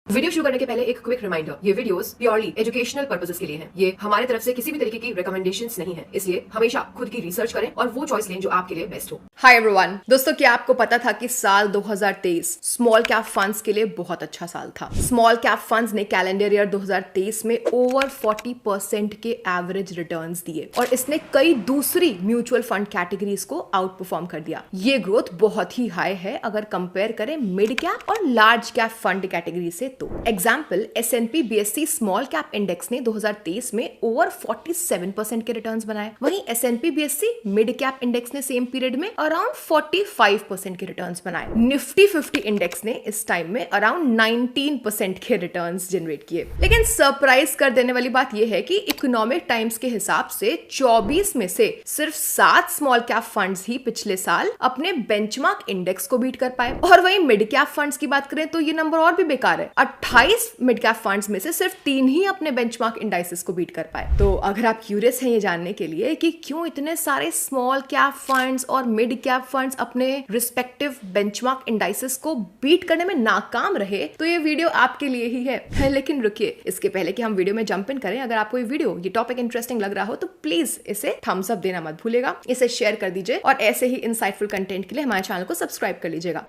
Video शुरू करने के पहले एक क्विक रिमाइंडर, ये वीडियोस प्योरली एजुकेशनल पर्पसेस के लिए हैं। ये हमारे तरफ से किसी भी तरीके की रिकमेंडेशंस नहीं है, इसलिए हमेशा खुद की रिसर्च करें और वो चॉइस लें जो आपके लिए बेस्ट हो। हाय एवरीवन, दोस्तों क्या आपको पता था कि साल 2023 स्मॉल कैप फंड्स के लिए बहुत अच्छा साल था। स्मॉल कैप फंड्स ने कैलेंडर ईयर 2023 में ओवर 40% के एवरेज रिटर्न्स दिए और इसने कई दूसरी म्यूचुअल फंड कैटेगरीज को आउट परफॉर्म कर दिया। ये ग्रोथ बहुत ही हाई है अगर कंपेयर करें मिड कैप और लार्ज कैप फंड कैटेगरी से। तो example S&P BSE small cap index ने 2023 में ओवर 47% के रिटर्न्स बनाए, वहीं S&P BSE mid cap index ने सेम पीरियड में अराउंड 45% के रिटर्न्स बनाए। निफ्टी 50 इंडेक्स ने इस टाइम में अराउंड 19% के रिटर्न्स जनरेट किए। लेकिन सरप्राइज कर देने वाली बात यह है कि इकोनॉमिक टाइम्स के हिसाब से 24 में से सिर्फ 7 स्मॉल कैप फंड्स ही पिछले साल अपने बेंचमार्क इंडेक्स को बीट कर पाए। और वहीं मिड कैप फंड्स की बात करें तो ये नंबर और भी बेकार है। 28 मिड कैप फंड्स में से सिर्फ 3 ही अपने बेंचमार्क इंडाइसेस को बीट कर पाए। तो अगर आप क्यूरियस हैं ये जानने के लिए कि क्यों इतने सारे स्मॉल कैप फंड्स और मिड कैप फंड्स अपने रिस्पेक्टिव बेंचमार्क इंडाइसेस को बीट करने में नाकाम रहे, तो ये वीडियो आपके लिए ही है। लेकिन रुकिए, इसके पहले कि हम वीडियो में जंप इन करें, अगर आपको ये टॉपिक इंटरेस्टिंग लग रहा हो तो प्लीज इसे थम्स अप देना मत भूलिएगा, इसे शेयर कर दीजिए और ऐसे ही इंसाइटफुल कंटेंट के लिए हमारे चैनल को सब्सक्राइब कर लीजिएगा।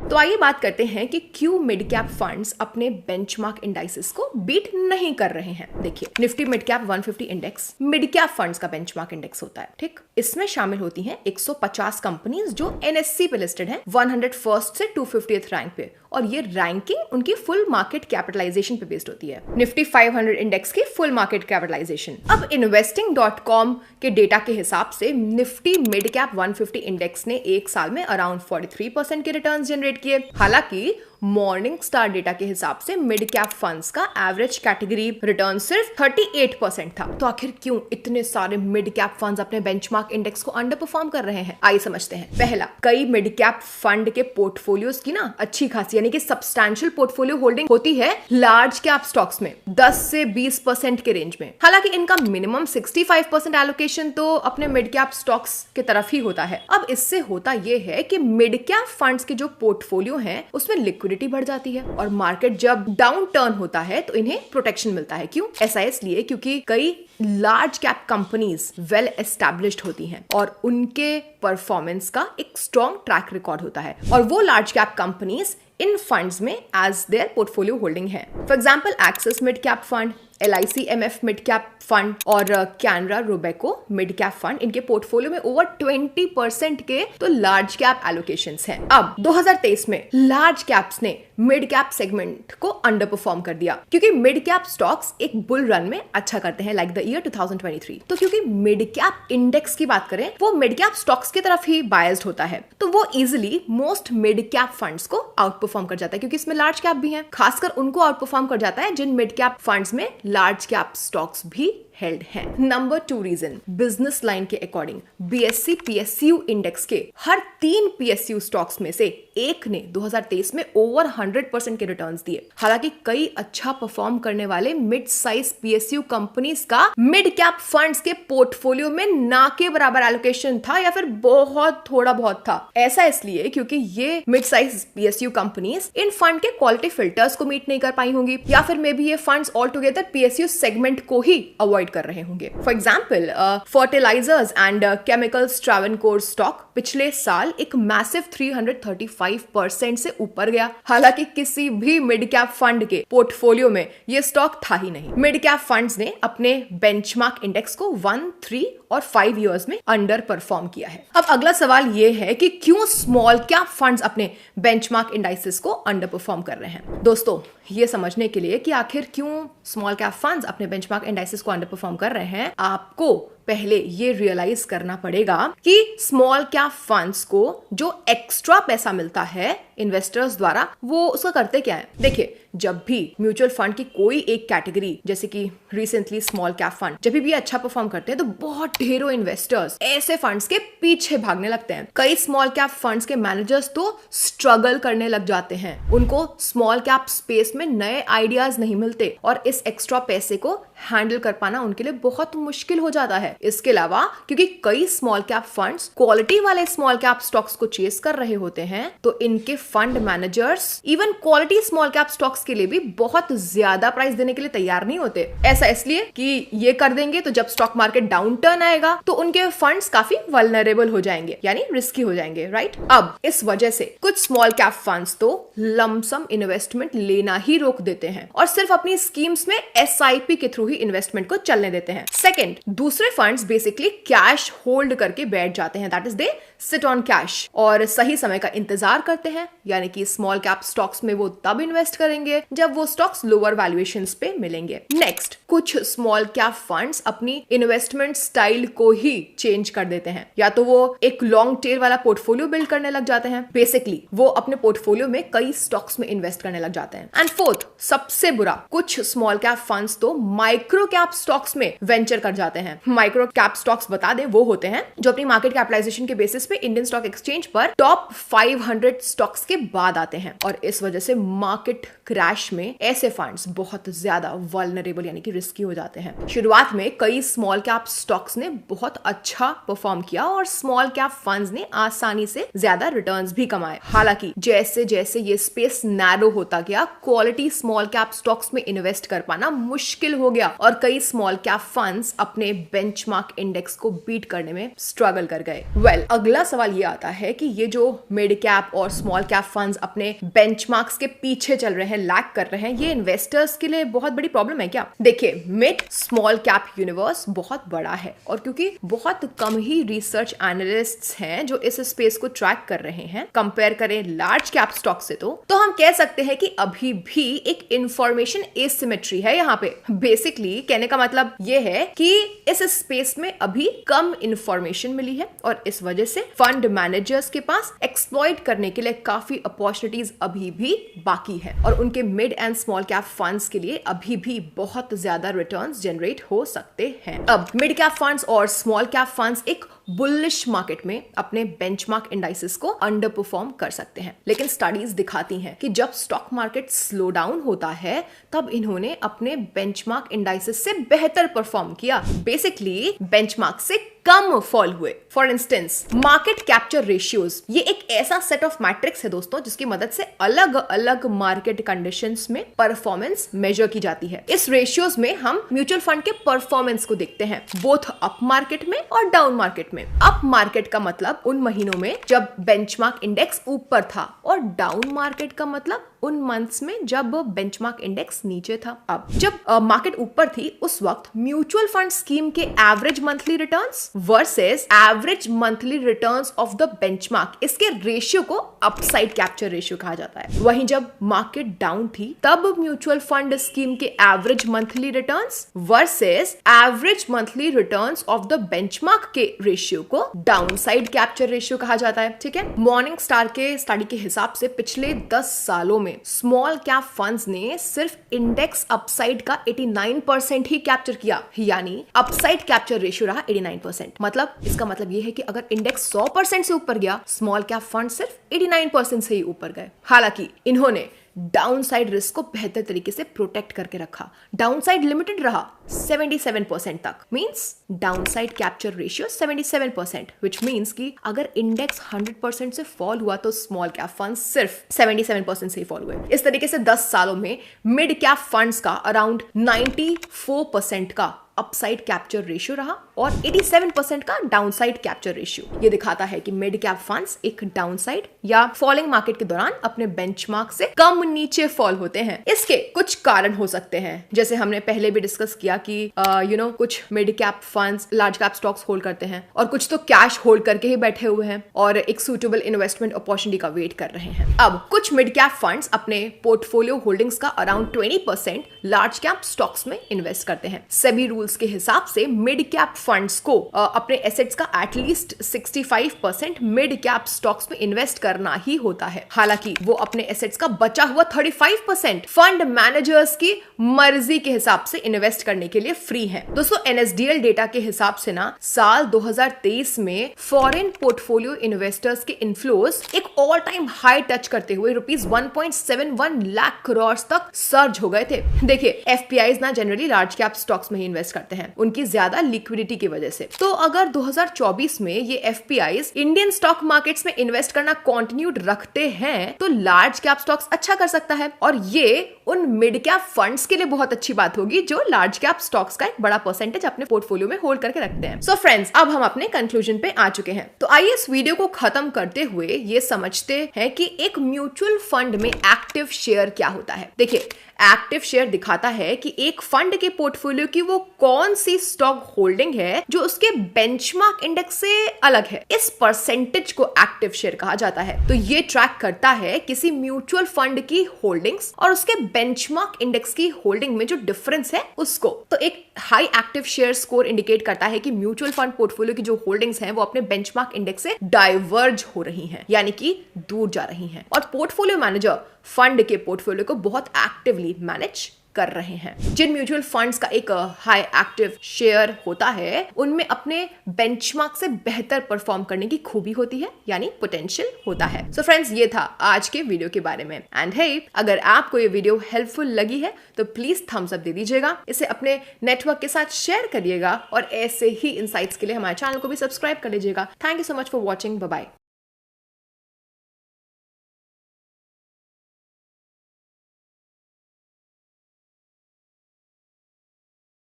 तो आइए बात करते हैं कि क्यों मिड कैप फंड्स अपने बेंचमार्क इंडाइसेस को बीट नहीं कर रहे हैं। देखिए, Nifty mid cap 150 index mid cap funds का बेंचमार्क इंडेक्स होता है, ठीक। इसमें शामिल होती हैं 150 कंपनीज जो NSE पे लिस्टेड हैं 101st से 250th रैंक पे, और ये रैंकिंग उनकी फुल मार्केट कैपिटलाइजेशन पे बेस्ड होती है। निफ्टी 500 इंडेक्स की फुल मार्केट कैपिटलाइजेशन। अब investing.com के डेटा के हिसाब से निफ्टी मिड कैप 150 इंडेक्स ने एक साल में अराउंड 43% के रिटर्न्स जनरेट किए। हालांकि मॉर्निंग स्टार डेटा के हिसाब से मिड कैप फंड्स का एवरेज कैटेगरी रिटर्न सिर्फ 38% था। तो आखिर क्यों इतने सारे मिड कैप फंड्स अपने बेंचमार्क इंडेक्स को अंडर परफॉर्म कर रहे हैं? आइए समझते हैं। पहला, कई मिड कैप फंड के पोर्टफोलियोज की ना अच्छी खासी यानी कि सब्सटैंशियल पोर्टफोलियो होल्डिंग होती है लार्ज कैप स्टॉक्स में 10 से 20% के रेंज में। हालांकि इनका मिनिमम 65% एलोकेशन तो अपने मिड कैप स्टॉक्स की तरफ ही होता है। अब इससे होता यह है कि मिड कैप फंड्स के जो पोर्टफोलियो है उसमें लिक्विडिटी बढ़ जाती है और मार्केट जब डाउन टर्न होता है तो इन्हें प्रोटेक्शन मिलता है। क्यों? ऐसा इसलिए क्योंकि कई large cap companies well established होती हैं और उनके परफॉर्मेंस का एक स्ट्रॉन्ग ट्रैक रिकॉर्ड होता है, और वो large cap companies in funds में एज देयर पोर्टफोलियो होल्डिंग है। For example Axis mid cap fund, LIC MF mid cap fund और Canara Robeco mid cap fund, इनके पोर्टफोलियो में ओवर 20% के तो लार्ज कैप एलोकेशंस हैं। अब 2023 में लार्ज कैप्स ने मिड कैप सेगमेंट को अंडर परफॉर्म कर दिया क्योंकि मिड कैप स्टॉक्स एक बुल रन में अच्छा करते हैं, लाइक द ईयर 2023। तो क्योंकि मिड कैप इंडेक्स की बात करें वो मिड कैप स्टॉक्स की तरफ ही बायस्ड होता है, तो वो easily most mid cap funds को आउट परफॉर्म कर जाता है क्योंकि इसमें लार्ज कैप भी हैं। खासकर उनको आउट परफॉर्म कर जाता है जिन मिड कैप फंड्स में लार्ज कैप स्टॉक्स भी हेल्ड है। नंबर 2 रीजन, बिजनेस लाइन के अकॉर्डिंग BSE PSU इंडेक्स के हर 3 PSU स्टॉक्स में से एक ने 2023 में ओवर 100% के रिटर्न्स दिए। हालांकि कई अच्छा परफॉर्म करने वाले मिड साइज PSU कंपनीज का मिड कैप फंड्स के पोर्टफोलियो में ना के बराबर एलोकेशन था या फिर बहुत थोड़ा बहुत था। ऐसा इसलिए क्योंकि ये मिड साइज PSU कंपनीज इन फंड के क्वालिटी फिल्टर्स को मीट नहीं कर पाई होंगी, या फिर मे बी ये funds altogether PSU segment को ही अवॉइड कर रहे होंगे। For example fertilisers and chemicals Travancore stock पिछले साल एक मैसिव 335% से ऊपर गया। हालांकि किसी भी मिड कैप फंड के पोर्टफोलियो में ये स्टॉक था ही नहीं। मिड कैप फंड्स ने अपने बेंचमार्क इंडेक्स को 1, 3 और 5 इयर्स में अंडर परफॉर्म किया है। अब अगला सवाल ये है कि क्यों स्मॉल कैप फंड्स अपने बेंचमार्क इंडाइसेस को अंडर परफॉर्म कर रहे हैं। दोस्तों, ये समझने के लिए कि आखिर क्यों स्मॉल कैप फंड्स अपने बेंचमार्क इंडाइसेस को अंडर परफॉर्म कर रहे हैं, आपको पहले ये रियलाइज करना पड़ेगा कि स्मॉल कैप फंड्स को जो एक्स्ट्रा पैसा मिलता है इन्वेस्टर्स द्वारा वो उसका करते क्या है। देखिए, जब भी म्यूचुअल फंड की कोई एक कैटेगरी जैसे कि रिसेंटली स्मॉल कैप फंड जब भी अच्छा परफॉर्म करते हैं तो बहुत ढेरों इन्वेस्टर्स ऐसे फंड्स के पीछे भागने लगते हैं। कई स्मॉल कैप फंड्स के मैनेजर्स तो स्ट्रगल करने लग जाते हैं, उनको स्मॉल कैप स्पेस में नए आइडियाज नहीं मिलते और इस एक्स्ट्रा पैसे को हैंडल कर पाना उनके लिए बहुत मुश्किल हो जाता है। इसके अलावा क्योंकि कई स्मॉल कैप फंड्स क्वालिटी वाले स्मॉल कैप स्टॉक्स को चेस कर रहे होते हैं, तो इनके fund managers even quality small cap stocks के लिए भी बहुत ज्यादा प्राइस देने के लिए तैयार नहीं होते। ऐसा इसलिए कि ये कर देंगे तो जब स्टॉक मार्केट डाउन टर्न आएगा तो उनके फंड्स काफी वल्नरेबल हो जाएंगे, यानी रिस्की हो जाएंगे, राइट। अब इस वजह से कुछ स्मॉल कैप फंड्स तो लमसम इन्वेस्टमेंट लेना ही रोक देते हैं और सिर्फ अपनी स्कीम्स में SIP के थ्रू ही इन्वेस्टमेंट को चलने देते हैं। सेकंड, दूसरे फंड्स बेसिकली कैश होल्ड करके बैठ जाते हैं, that is they sit on cash और सही समय का इंतजार करते हैं, यानी कि स्मॉल कैप स्टॉक्स में वो तब इन्वेस्ट करेंगे जब वो स्टॉक्स लोअर वैल्यूएशंस पे मिलेंगे। नेक्स्ट, कुछ स्मॉल कैप फंड्स अपनी इन्वेस्टमेंट स्टाइल को ही चेंज कर देते हैं, या तो वो एक लॉन्ग टेल वाला पोर्टफोलियो बिल्ड करने लग जाते हैं, बेसिकली वो अपने पोर्टफोलियो में कई स्टॉक्स में इन्वेस्ट करने लग जाते हैं। एंड फोर्थ, सबसे बुरा, कुछ स्मॉल कैप फंड्स तो माइक्रो कैप स्टॉक्स में वेंचर कर जाते हैं। माइक्रो कैप स्टॉक्स बता दें वो होते हैं जो अपनी मार्केट कैपिटलाइजेशन के बेसिस पे इंडियन स्टॉक एक्सचेंज पर टॉप 500 स्टॉक्स के बाद आते हैं और इस वजह से मार्केट क्रैश में ऐसे फंड्स बहुत ज्यादा वल्नरेबल यानी कि रिस्की हो जाते हैं। शुरुआत में कई स्मॉल कैप स्टॉक्स ने बहुत अच्छा परफॉर्म किया और स्मॉल कैप फंड्स ने आसानी से ज्यादा रिटर्न्स भी कमाए। हालांकि जैसे जैसे ये स्पेस नैरो होता गया, क्वालिटी स्मॉल कैप स्टॉक्स में इन्वेस्ट कर पाना मुश्किल हो गया और कई स्मॉल कैप फंड्स अपने बेंचमार्क इंडेक्स को बीट करने में स्ट्रगल कर गए। वेल, अगला सवाल ये आता है कि ये जो मिड कैप और स्मॉल कैप फंड्स अपने बेंचमार्क्स के पीछे चल रहे हैं, लैग कर रहे हैं, ये इन्वेस्टर्स के लिए बहुत बड़ी प्रॉब्लम है क्या? देखिए, मिड स्मॉल कैप यूनिवर्स बहुत बड़ा है और क्योंकि बहुत कम ही रिसर्च एनालिस्ट्स हैं जो इस स्पेस को ट्रैक कर रहे हैं, कंपेयर करें लार्ज कैप स्टॉक से, तो हम कह सकते हैं कि अभी भी एक इंफॉर्मेशन एसिमेट्री है यहाँ पे। बेसिकली कहने का मतलब ये है कि इस स्पेस में अभी कम इंफॉर्मेशन मिली है और इस वजह से फंड मैनेजर्स के पास एक्सप्लॉइट करने के लिए काफी अपॉर्चुनिटीज अभी भी बाकी है और उनके mid and small cap funds के लिए अभी भी बहुत ज्यादा रिटर्न्स जनरेट हो सकते हैं। अब मिड कैप फंड्स और स्मॉल कैप फंड्स एक बुलिश मार्केट में अपने बेंचमार्क इंडाइसेस को अंडर परफॉर्म कर सकते हैं, लेकिन स्टडीज दिखाती हैं कि जब स्टॉक मार्केट स्लो डाउन होता है तब इन्होंने अपने बेंचमार्क इंडाइसेस से बेहतर परफॉर्म किया, बेसिकली बेंचमार्क से कम फॉल हुए। For instance, market capture ratios, ये एक ऐसा सेट ऑफ मैट्रिक्स है दोस्तों जिसकी मदद से अलग अलग मार्केट कंडीशंस में परफॉर्मेंस मेजर की जाती है। इस रेशियोज में हम म्यूचुअल फंड के परफॉर्मेंस को देखते हैं, बोथ अप मार्केट में और डाउन मार्केट में। अप मार्केट का मतलब उन महीनों में जब बेंचमार्क इंडेक्स ऊपर था और डाउन मार्केट का मतलब उन मंथ्स में जब बेंचमार्क इंडेक्स नीचे था। अब जब मार्केट ऊपर थी उस वक्त म्यूचुअल फंड स्कीम के average monthly returns versus average monthly returns of the benchmark, इसके रेशियो को अपसाइड कैप्चर रेशियो कहा जाता है। वहीं जब मार्केट डाउन थी तब म्यूचुअल फंड स्कीम के average monthly returns versus average monthly returns of the benchmark के रेशियो को डाउनसाइड कैप्चर रेशियो कहा जाता है। ठीक है, मॉर्निंग स्टार के स्टडी के हिसाब से पिछले 10 सालों में स्मॉल कैप फंड्स ने सिर्फ इंडेक्स अपसाइड का 89% ही कैप्चर किया, यानी अपसाइड कैप्चर रेशियो रहा 89%। मतलब इसका मतलब यह है कि अगर इंडेक्स 100% से ऊपर गया, स्मॉल कैप फंड सिर्फ 89% से ही ऊपर गए। हालांकि इन्होंने डाउनसाइड रिस्क को बेहतर तरीके से प्रोटेक्ट करके रखा। डाउनसाइड लिमिटेड रहा 77% तक, means downside capture ratio 77%, which means कि अगर इंडेक्स 100% से फॉल हुआ तो स्मॉल कैप फंड्स सिर्फ 77% से ही फॉल हुए। इस तरीके से 10 सालों में मिड कैप फंड्स का अराउंड 94% का अपसाइड कैप्चर रेशियो रहा और 87% का डाउनसाइड कैप्चर रेशियो। ये दिखाता है कि मिड कैप फंड्स एक डाउनसाइड या फॉलिंग मार्केट के दौरान अपने बेंचमार्क से कम नीचे फॉल होते हैं। इसके कुछ कारण हो सकते हैं, जैसे हमने पहले भी डिस्कस किया कि कुछ mid cap funds large cap stocks hold करते हैं और कुछ तो कैश होल्ड करके ही बैठे हुए हैं और एक सूटेबल इन्वेस्टमेंट अपॉर्चुनिटी का वेट कर रहे हैं। अब कुछ मिड कैप फंड्स अपने पोर्टफोलियो होल्डिंग्स का अराउंड 20% लार्ज कैप स्टॉक्स में इन्वेस्ट करते हैं। सेबी रूल्स के हिसाब से मिड कैप फंड्स को अपने एसेट्स का एटलीस्ट 65% मिड कैप स्टॉक्स में इन्वेस्ट करना ही होता है। हालांकि वो अपने एसेट्स का बचा हुआ 35% फंड मैनेजर्स की मर्जी के हिसाब से इन्वेस्ट करने के लिए फ्री है। दोस्तों, NSDL डेटा के हिसाब से ना साल 2023 में फॉरेन पोर्टफोलियो इन्वेस्टर्स के इनफ्लोज एक ऑल टाइम हाई टच करते हुए ₹1.71 लाख करोड़ तक सर्ज हो गए थे। देखिए, FPIs ना जनरली लार्ज कैप स्टॉक्स में ही इन्वेस्ट करते हैं उनकी ज्यादा लिक्विडिटी की वजह से। तो अगर 2024 में ये एफपीआईज इंडियन स्टॉक मार्केट्स में इन्वेस्ट करना कंटिन्यूड रखते हैं तो लार्ज कैप स्टॉक्स अच्छा कर सकता है, और ये उन मिड कैप फंड्स के लिए बहुत अच्छी बात होगी जो लार्ज कैप स्टॉक्स का एक बड़ा परसेंटेज अपने पोर्टफोलियो में होल्ड करके रखते हैं। सो फ्रेंड्स, अब हम अपने कंक्लूजन पे आ चुके हैं। तो आइए इस वीडियो को खत्म करते हुए ये समझते हैं कि एक म्यूचुअल फंड में एक्टिव शेयर क्या होता है। देखिए, एक्टिव शेयर दिखाता है कि एक फंड के पोर्टफोलियो की वो कौन सी स्टॉक होल्डिंग है जो उसके बेंचमार्क इंडेक्स से अलग है। इस परसेंटेज को एक्टिव शेयर कहा जाता है। तो ये ट्रैक करता है किसी म्यूचुअल फंड की होल्डिंग्स और उसके बेंचमार्क इंडेक्स की होल्डिंग में जो डिफरेंस है उसको। तो एक high active share score indicate करता है कि म्यूचुअल फंड पोर्टफोलियो की जो होल्डिंग्स हैं वो अपने बेंचमार्क इंडेक्स से डाइवर्ज हो रही हैं, यानी कि दूर जा रही हैं, और पोर्टफोलियो मैनेजर फंड के पोर्टफोलियो को बहुत एक्टिवली मैनेज कर रहे हैं। जिन म्यूचुअल फंड्स का एक हाई एक्टिव शेयर होता है उनमें अपने बेंचमार्क से बेहतर परफॉर्म करने की खूबी होती है, यानी पोटेंशियल होता है। सो फ्रेंड्स, ये था आज के वीडियो के बारे में। एंड हे, अगर आपको ये वीडियो हेल्पफुल लगी है तो प्लीज थम्स अप दे दीजिएगा, इसे अपने नेटवर्क के साथ शेयर करिएगा, और ऐसे ही इनसाइट्स के लिए हमारे चैनल को भी सब्सक्राइब कर लीजिएगा। Thank you so much for watching. Bye bye.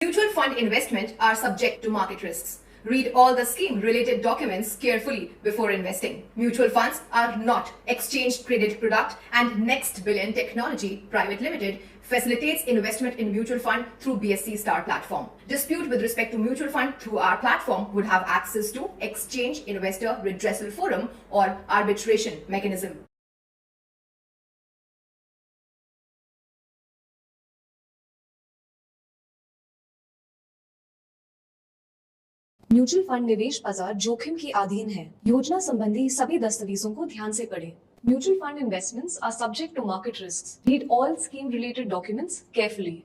Mutual fund investment are subject to market risks. Read all the scheme-related documents carefully before investing. Mutual funds are not exchange traded product, and Next Billion Technology Private Limited facilitates investment in mutual fund through BSC Star platform. Dispute with respect to mutual fund through our platform would have access to Exchange Investor Redressal Forum or arbitration mechanism. Mutual fund निवेश बाजार जोखिम के अधीन है। योजना संबंधी सभी दस्तावेजों को ध्यान से पढ़ें। Mutual fund investments are subject to market risks. Read all scheme related documents carefully.